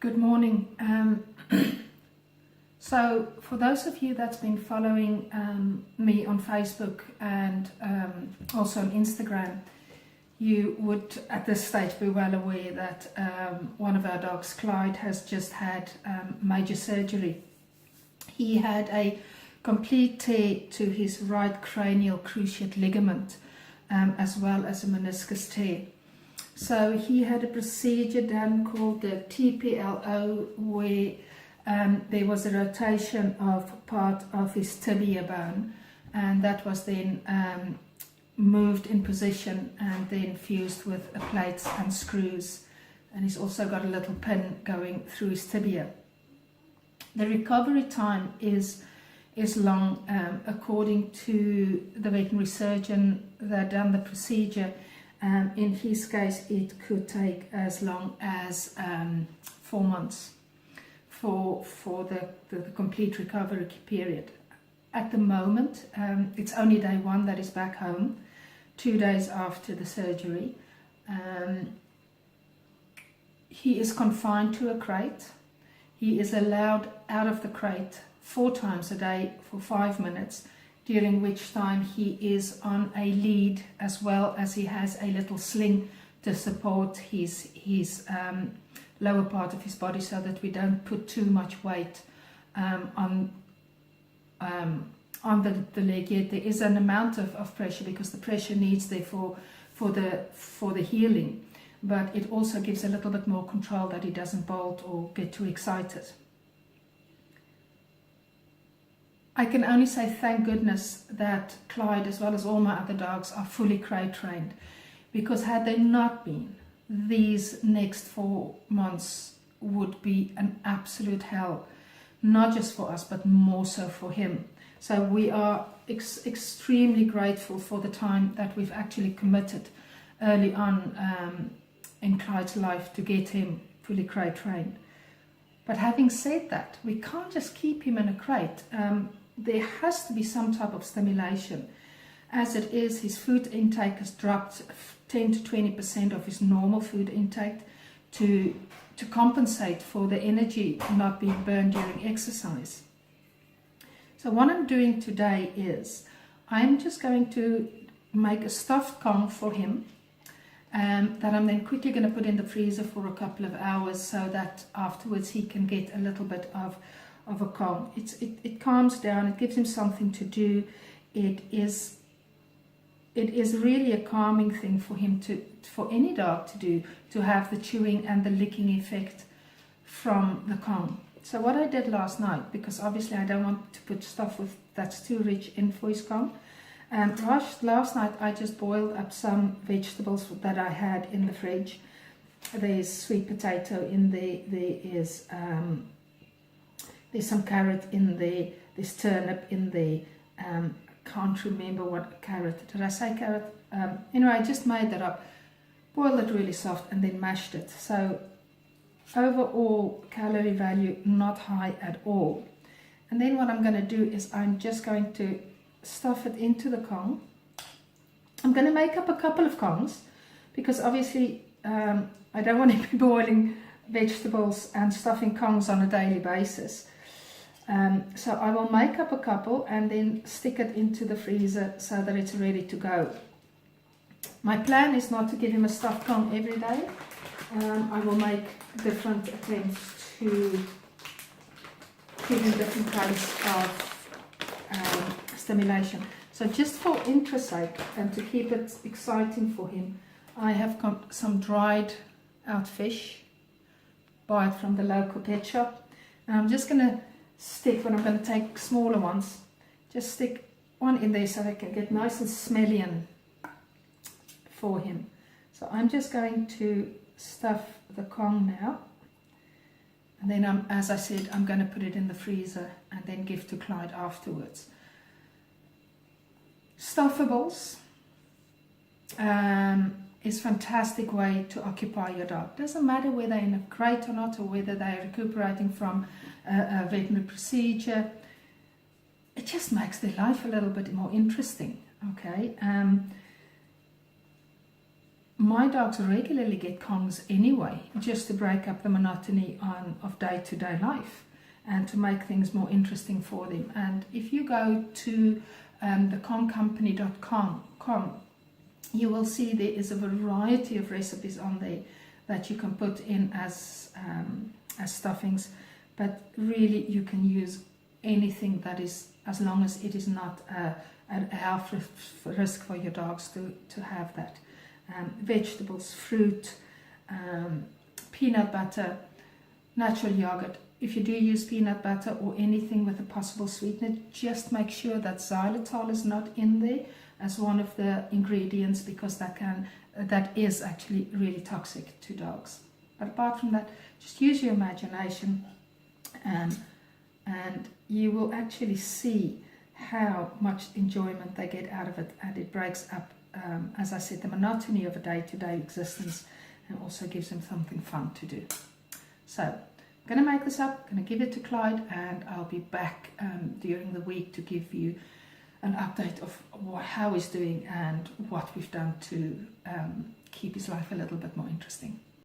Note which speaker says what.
Speaker 1: Good morning. So for those of you that's been following me on Facebook and also on Instagram, you would at this stage be well aware that one of our dogs, Clyde, has just had major surgery. He had a complete tear to his right cranial cruciate ligament as well as a meniscus tear. So he had a procedure done called the TPLO, where there was a rotation of part of his tibia bone, and that was then moved in position and then fused with plates and screws. And he's also got a little pin going through his tibia. The recovery time is long, according to the veterinary surgeon that done the procedure. In his case, it could take as long as 4 months for the complete recovery period. At the moment, it's only day 1 that is back home, 2 days after the surgery. He is confined to a crate. He is allowed out of the crate 4 times a day for 5 minutes, during which time he is on a lead, as well as he has a little sling to support his lower part of his body, so that we don't put too much weight on the leg yet. There is an amount of pressure, because the pressure needs there for the healing, but it also gives a little bit more control, that he doesn't bolt or get too excited. I can only say thank goodness that Clyde, as well as all my other dogs, are fully crate trained, because had they not been, these next 4 months would be an absolute hell, not just for us, but more so for him. So we are extremely grateful for the time that we've actually committed early on in Clyde's life to get him fully crate trained. But having said that, we can't just keep him in a crate. There has to be some type of stimulation. As it is, his food intake has dropped 10 to 20% of his normal food intake to compensate for the energy not being burned during exercise. So what I'm doing today is I'm just going to make a stuffed Kong for him, that I'm then quickly going to put in the freezer for a couple of hours, so that afterwards he can get a little bit of a Kong. It calms down, it gives him something to do. It is really a calming thing for him for any dog to do, to have the chewing and the licking effect from the Kong. So what I did last night, because obviously I don't want to put stuff that's too rich in for his Kong, last night I just boiled up some vegetables that I had in the fridge. There's sweet potato in there, there's some carrot in there, there's turnip in there, can't remember what carrot, did I say carrot? Anyway, I just made that up, boiled it really soft and then mashed it. So overall calorie value not high at all. And then what I'm going to do is I'm just going to stuff it into the Kong. I'm going to make up a couple of Kongs, because obviously I don't want to be boiling vegetables and stuffing Kongs on a daily basis. So I will make up a couple and then stick it into the freezer so that it's ready to go. My plan is not to give him a stuffed Kong every day. I will make different attempts to give him different kinds of stimulation. So just for interest's sake and to keep it exciting for him, I have got some dried out fish, bought from the local pet shop. And I'm just going to stick, when I'm going to take smaller ones, just stick one in there so they can get nice and smelly and for him. So I'm just going to stuff the Kong now, and then as I said, I'm going to put it in the freezer and then give to Clyde afterwards. Stuffables is a fantastic way to occupy your dog. Doesn't matter whether they're in a crate or not, or whether they're recuperating from a veterinary procedure. It just makes their life a little bit more interesting. Okay. my dogs regularly get Kongs anyway, just to break up the monotony of day-to-day life and to make things more interesting for them. And if you go to the concompany.com, you will see there is a variety of recipes on there that you can put in as stuffings, but really you can use anything that is, as long as it is not a health risk for your dogs to have that. Vegetables, fruit, peanut butter, natural yogurt. If you do use peanut butter or anything with a possible sweetener, just make sure that xylitol is not in there as one of the ingredients, because that is actually really toxic to dogs. But apart from that, just use your imagination, and you will actually see how much enjoyment they get out of it, and it breaks up, as I said, the monotony of a day-to-day existence, and also gives them something fun to do. So I'm going to make this up, I'm going to give it to Clyde, and I'll be back during the week to give you an update of how he's doing and what we've done to keep his life a little bit more interesting.